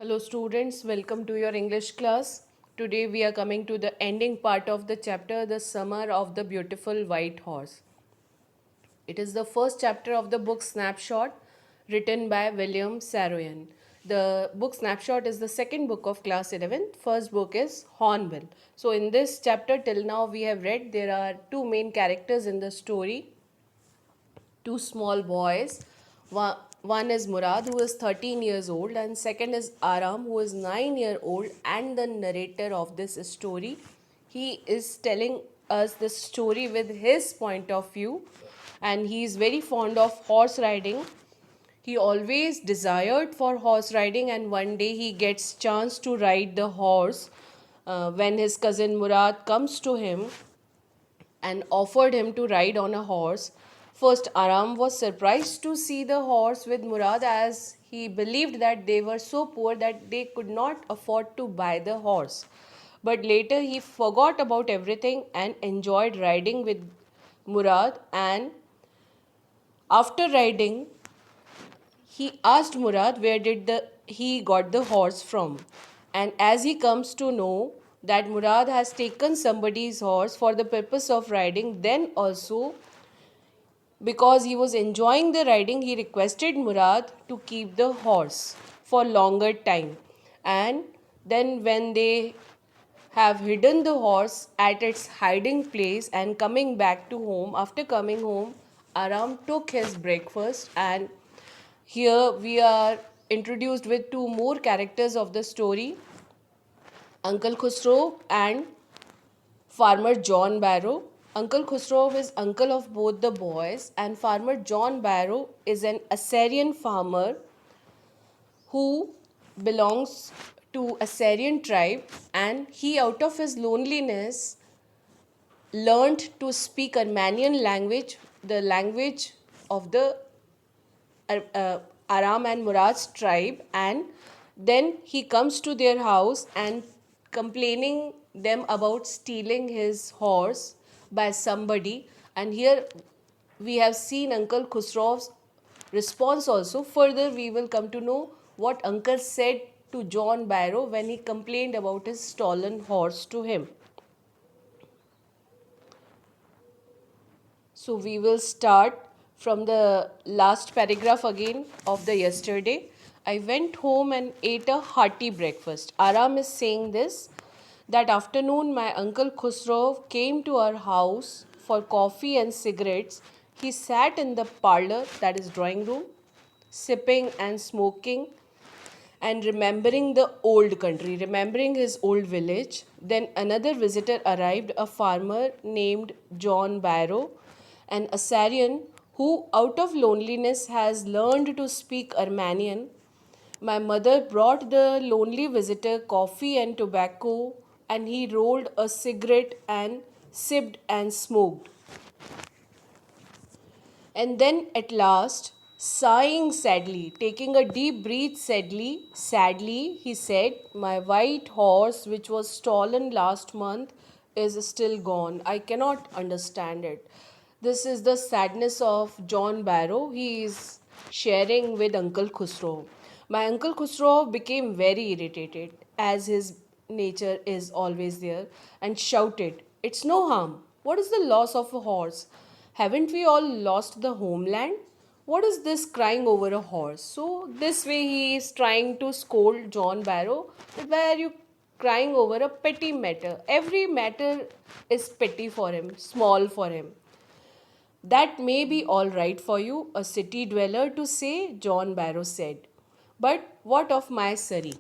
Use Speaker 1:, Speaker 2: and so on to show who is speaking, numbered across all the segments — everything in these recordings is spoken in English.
Speaker 1: Hello students, welcome to your English class. Today we are coming to the ending part of the chapter, The Summer of the Beautiful White Horse. It is the first chapter of the book Snapshot written by William Saroyan. The book Snapshot is the second book of class 11. First book is Hornbill. So in this chapter till now we have read there are two main characters in the story, two small boys. One is Murad, who is 13 years old, and second is Aram, who is 9-year old, and the narrator of this story. He is telling us the story with his point of view, and he is very fond of horse riding. He always desired for horse riding, and one day he gets chance to ride the horse when his cousin Murad comes to him and offered him to ride on a horse. First, Aram was surprised to see the horse with Murad, as he believed that they were so poor that they could not afford to buy the horse. But later he forgot about everything and enjoyed riding with Murad, and after riding he asked Murad where did he got the horse from. And as he comes to know that Murad has taken somebody's horse for the purpose of riding, then also because he was enjoying the riding, he requested Murad to keep the horse for longer time. And then when they have hidden the horse at its hiding place and coming back to home, after coming home, Aram took his breakfast, and here we are introduced with two more characters of the story, Uncle Khusro and Farmer John Barrow. Uncle Khusro is uncle of both the boys, and Farmer John Barrow is an Assyrian farmer who belongs to Assyrian tribe, and he out of his loneliness learned to speak Armenian language, the language of the Aram and Murad's tribe, and then he comes to their house and complaining them about stealing his horse by somebody. And here we have seen Uncle Khusrov's response also. Further, we will come to know what Uncle said to John Barrow when he complained about his stolen horse to him. So we will start from the last paragraph again of the yesterday. I went home and ate a hearty breakfast. Aram is saying this. That afternoon, my uncle Khusro came to our house for coffee and cigarettes. He sat in the parlor, that is drawing room, sipping and smoking and remembering the old country, remembering his old village. Then another visitor arrived, a farmer named John Barrow, an Assyrian who, out of loneliness, has learned to speak Armenian. My mother brought the lonely visitor coffee and tobacco, and he rolled a cigarette and sipped and smoked. And then at last, sighing sadly, taking a deep breath sadly, he said, my white horse, which was stolen last month, is still gone. I cannot understand it. This is the sadness of John Barrow. He is sharing with Uncle Khusro. My Uncle Khusro became very irritated, as his nature is always there, and shouted, it's no harm. What is the loss of a horse? Haven't we all lost the homeland? What is this crying over a horse? So, this way he is trying to scold John Barrow. That why are you crying over a petty matter? Every matter is petty for him, small for him. That may be all right for you, a city dweller, to say, John Barrow said. But what of my Surrey?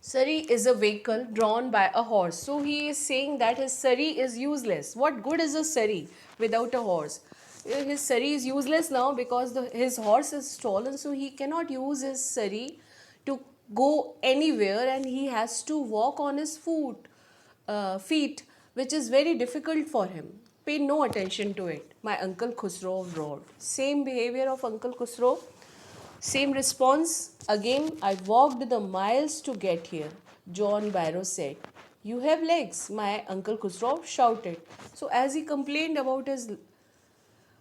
Speaker 1: Surrey is a vehicle drawn by a horse. So he is saying that his Surrey is useless. What good is a Surrey without a horse? His Surrey is useless now because his horse is stolen. So he cannot use his Surrey to go anywhere, and he has to walk on his feet, which is very difficult for him. Pay no attention to it. My Uncle Khusro roared. Same behavior of Uncle Khusro. Same response. Again, I walked the miles to get here. John Barrow said. You have legs, my Uncle Khusro shouted. So, as he complained about his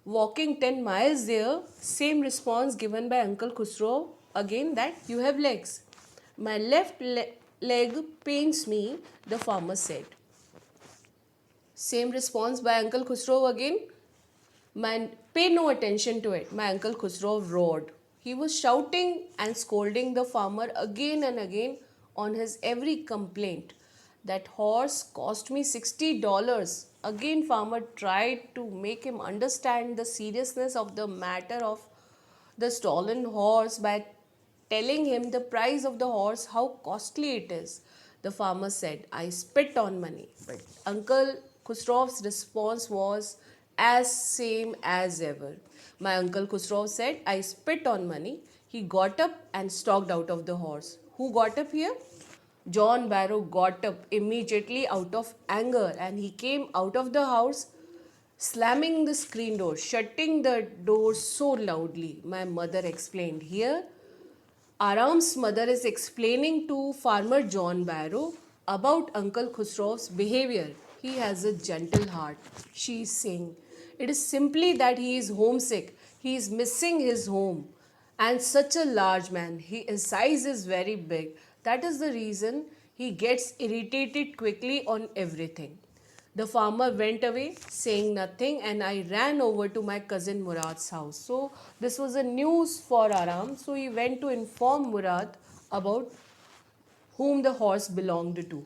Speaker 1: walking 10 miles there, same response given by Uncle Khusro again, that you have legs. My left leg pains me, the farmer said. Same response by Uncle Khusro again. Man, pay no attention to it. My Uncle Khusro roared. He was shouting and scolding the farmer again and again on his every complaint. That horse cost me $60. Again, farmer tried to make him understand the seriousness of the matter of the stolen horse by telling him the price of the horse, how costly it is. The farmer said, I spit on money. But Uncle Khusrov's response was as same as ever. My Uncle Khusrov said, I spit on money. He got up and stalked out of the horse. Who got up here? John Barrow got up immediately out of anger and he came out of the house slamming the screen door, shutting the door so loudly. My mother explained. Here, Aram's mother is explaining to Farmer John Barrow about Uncle Khusrov's behavior. He has a gentle heart, she is saying. It is simply that he is homesick. He is missing his home. And such a large man, his size is very big. That is the reason he gets irritated quickly on everything. The farmer went away saying nothing and I ran over to my cousin Murad's house. So this was a news for Aram. So he went to inform Murad about whom the horse belonged to.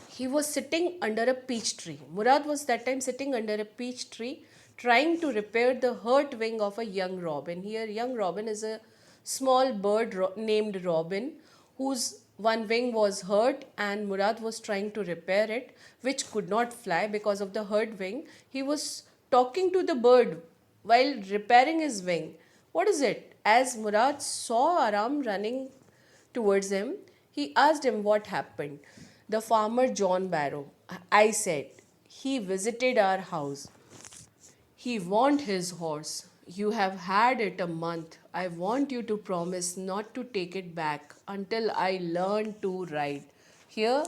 Speaker 1: He was sitting under a peach tree. Murad was that time sitting under a peach tree trying to repair the hurt wing of a young robin. Here young robin is a small bird named Robin whose one wing was hurt and Murad was trying to repair it which could not fly because of the hurt wing. He was talking to the bird while repairing his wing. What is it? As Murad saw Aram running towards him, he asked him what happened. The farmer John Barrow, I said, he visited our house. He want his horse. You have had it a month. I want you to promise not to take it back until I learn to ride. Here,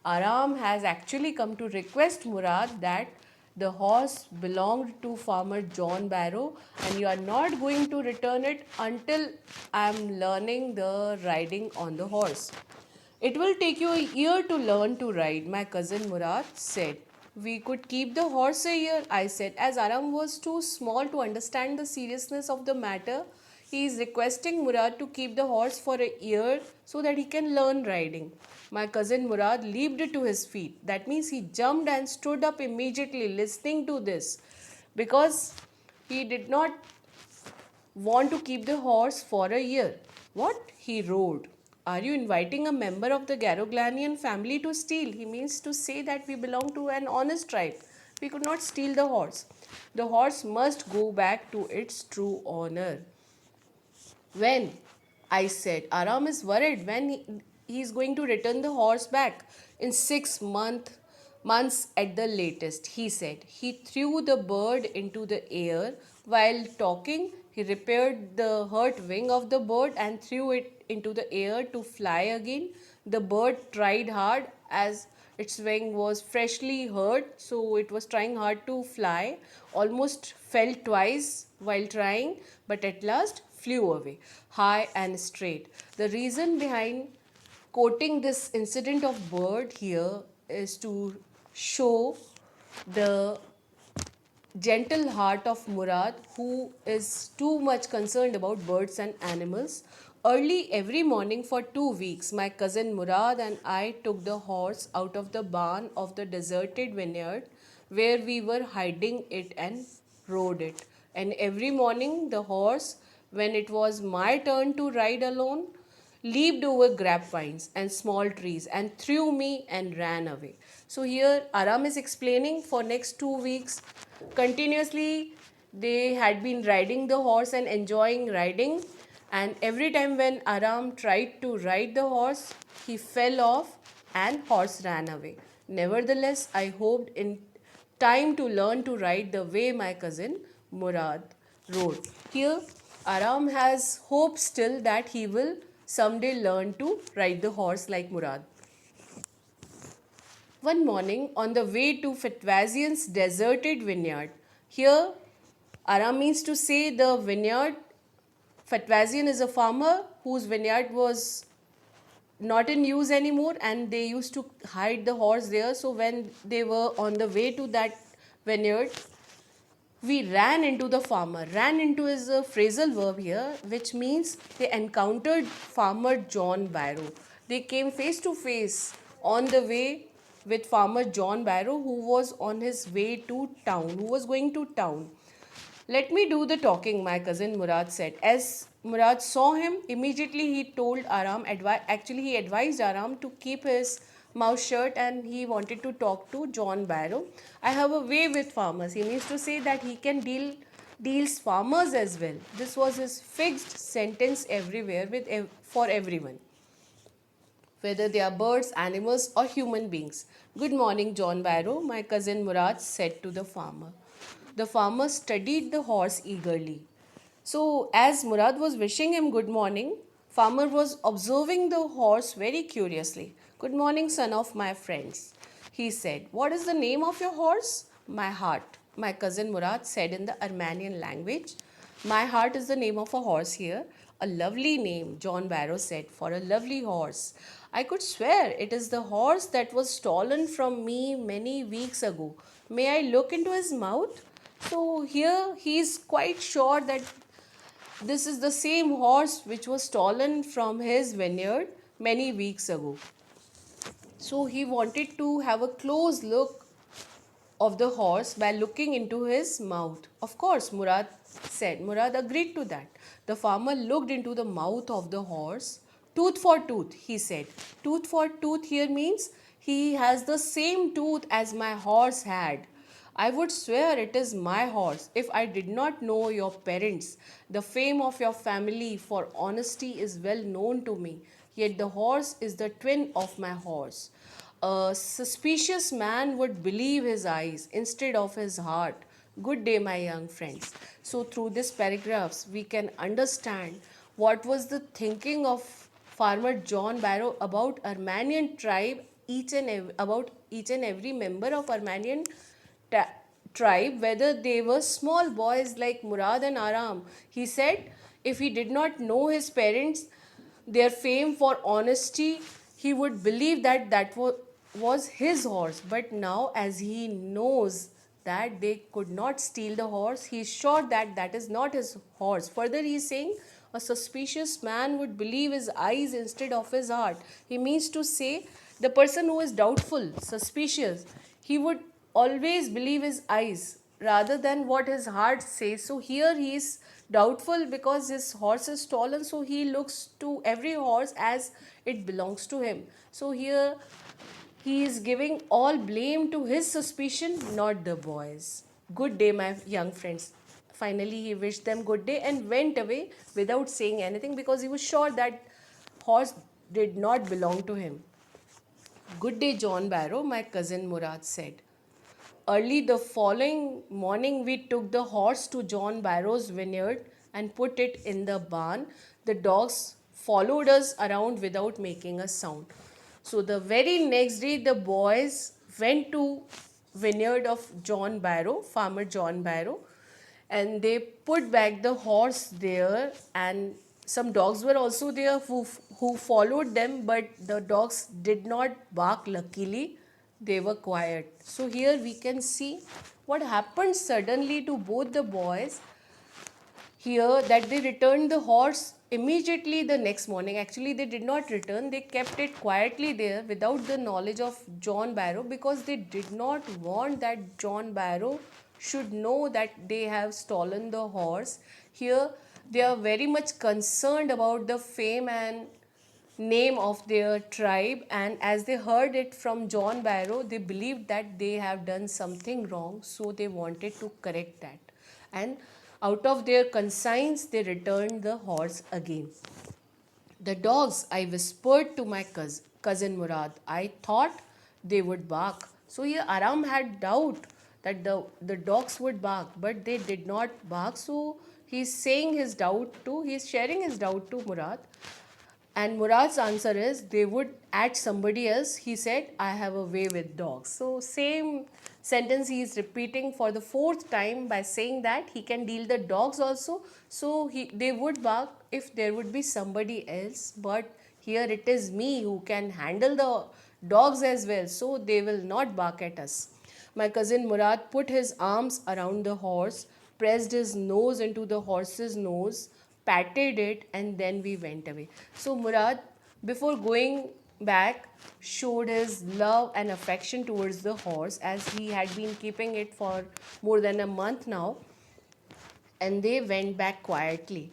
Speaker 1: Aram has actually come to request Murad that the horse belonged to farmer John Barrow and you are not going to return it until I am learning the riding on the horse. It will take you a year to learn to ride, my cousin Murad said. We could keep the horse a year, I said. As Aram was too small to understand the seriousness of the matter, he is requesting Murad to keep the horse for a year so that he can learn riding. My cousin Murad leaped to his feet. That means he jumped and stood up immediately listening to this because he did not want to keep the horse for a year. What? He roared. Are you inviting a member of the Garoglanian family to steal? He means to say that we belong to an honest tribe. We could not steal the horse. The horse must go back to its true owner. When? I said. Aram is worried when he is going to return the horse back. In 6 months at the latest, he said. He threw the bird into the air. While talking, he repaired the hurt wing of the bird and threw it into the air to fly again. The bird tried hard as its wing was freshly hurt, so it was trying hard to fly, almost fell twice while trying, but at last flew away, high and straight. The reason behind quoting this incident of bird here is to show the gentle heart of Murad, who is too much concerned about birds and animals. Early every morning for 2 weeks, my cousin Murad and I took the horse out of the barn of the deserted vineyard where we were hiding it and rode it. And every morning, the horse, when it was my turn to ride alone, leaped over grapevines and small trees and threw me and ran away. So here Aram is explaining for next 2 weeks continuously they had been riding the horse and enjoying riding, and every time when Aram tried to ride the horse he fell off and horse ran away. Nevertheless, I hoped in time to learn to ride the way my cousin Murad rode. Here Aram has hope still that he will someday learn to ride the horse like Murad. One morning, on the way to Fitwazian's deserted vineyard, here Aram means to say the vineyard. Fitwazian is a farmer whose vineyard was not in use anymore, and they used to hide the horse there. So when they were on the way to that vineyard, we ran into the farmer. Ran into is a phrasal verb here, which means they encountered Farmer John Barrow. They came face to face on the way with Farmer John Barrow, who was on his way to town, who was going to town. Let me do the talking, my cousin Murad said. As Murad saw him, immediately he told Aram, actually, he advised Aram to keep his mouth shut, and he wanted to talk to John Barrow. I have a way with farmers. He means to say that he can deals farmers as well. This was his fixed sentence everywhere for everyone, whether they are birds, animals, or human beings. Good morning, John Barrow, my cousin Murad said to the farmer. The farmer studied the horse eagerly. So, as Murad was wishing him good morning, farmer was observing the horse very curiously. Good morning, son of my friends, he said. What is the name of your horse? My heart, my cousin Murad said in the Armenian language. My heart is the name of a horse here. A lovely name, John Barrow said, for a lovely horse. I could swear it is the horse that was stolen from me many weeks ago. May I look into his mouth? So here he is quite sure that this is the same horse which was stolen from his vineyard many weeks ago. So he wanted to have a close look of the horse by looking into his mouth. Of course, Murad said. Murad agreed to that. The farmer looked into the mouth of the horse. Tooth for tooth, he said. Tooth for tooth here means he has the same tooth as my horse had. I would swear it is my horse if I did not know your parents. The fame of your family for honesty is well known to me, yet the horse is the twin of my horse. A suspicious man would believe his eyes instead of his heart. Good day, my young friends. So, through these paragraphs, we can understand what was the thinking of Farmer John Barrow about Armenian tribe, about each and every member of Armenian tribe, whether they were small boys like Murad and Aram. He said if he did not know his parents, their fame for honesty, he would believe that was his horse. But now, as he knows that they could not steal the horse, he is sure that that is not his horse. Further, he is saying a suspicious man would believe his eyes instead of his heart. He means to say the person who is doubtful, suspicious, he would always believe his eyes rather than what his heart says. So here he is doubtful because his horse is stolen, so he looks to every horse as it belongs to him. So here he is giving all blame to his suspicion, not the boys. Good day, my young friends. Finally, he wished them good day and went away without saying anything because he was sure that horse did not belong to him. Good day, John Barrow, my cousin Murad said. Early the following morning, we took the horse to John Barrow's vineyard and put it in the barn. The dogs followed us around without making a sound. So the very next day, the boys went to vineyard of John Barrow, farmer John Barrow, and they put back the horse there, and some dogs were also there who followed them, but the dogs did not bark. Luckily, they were quiet. So here we can see what happened suddenly to both the boys here, that they returned the horse immediately the next morning. Actually, they did not return, they kept it quietly there without the knowledge of John Barrow, because they did not want that John Barrow should know that they have stolen the horse. Here they are very much concerned about the fame and name of their tribe, and as they heard it from John Barrow, they believed that they have done something wrong, so they wanted to correct that, and out of their conscience they returned the horse again. The dogs, I whispered to my cousin Murad. I thought they would bark. So here Aram had doubt that the dogs would bark, but they did not bark. So he's saying his doubt to, he's sharing his doubt to Murad. And Murad's answer is they would add somebody else. He said, I have a way with dogs. So same sentence he is repeating for the fourth time by saying that he can deal the dogs also. So they would bark if there would be somebody else, but Here it is me who can handle the dogs as well, so they will not bark at us. My cousin Murad put his arms around the horse, pressed his nose into the horse's nose, patted it, and then we went away. So Murad, before going back, showed his love and affection towards the horse, as he had been keeping it for more than a month now, and they went back quietly.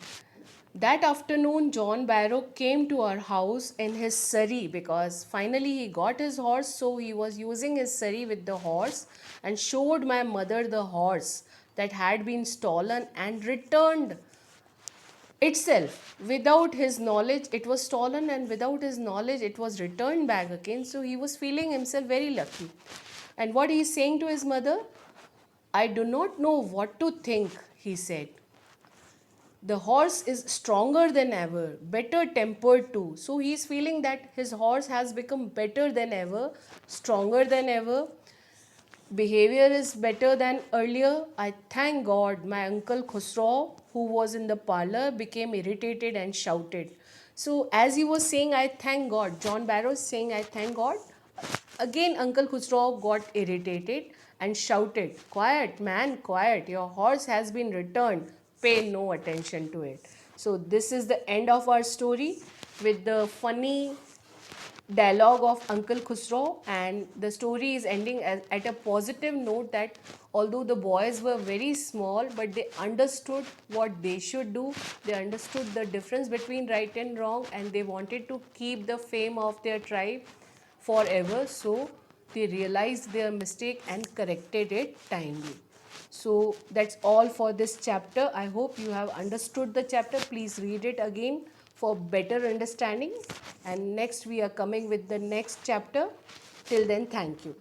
Speaker 1: That afternoon, John Barrow came to our house in his surrey, because finally he got his horse, so he was using his surrey with the horse, and showed my mother the horse that had been stolen and returned itself. Without his knowledge, it was stolen, and without his knowledge, it was returned back again. So he was feeling himself very lucky. And what he is saying to his mother, I do not know what to think, he said. The horse is stronger than ever, better tempered too. So he is feeling that his horse has become better than ever, stronger than ever. Behavior is better than earlier. I thank God. My uncle Khusraw, who was in the parlor, became irritated and shouted. So as he was saying, I thank God, John Barrow is saying, I thank God. Again, Uncle Khusraw got irritated and shouted, quiet, man, quiet. Your horse has been returned. Pay no attention to it. So this is the end of our story with the funny dialogue of Uncle Khusraw, and the story is ending at a positive note, that although the boys were very small, but they understood what they should do, they understood the difference between right and wrong, and they wanted to keep the fame of their tribe forever. So they realized their mistake and corrected it timely. So that's all for this chapter. I hope you have understood the chapter. Please read it again for better understanding. And next we are coming with the next chapter. Till then, thank you.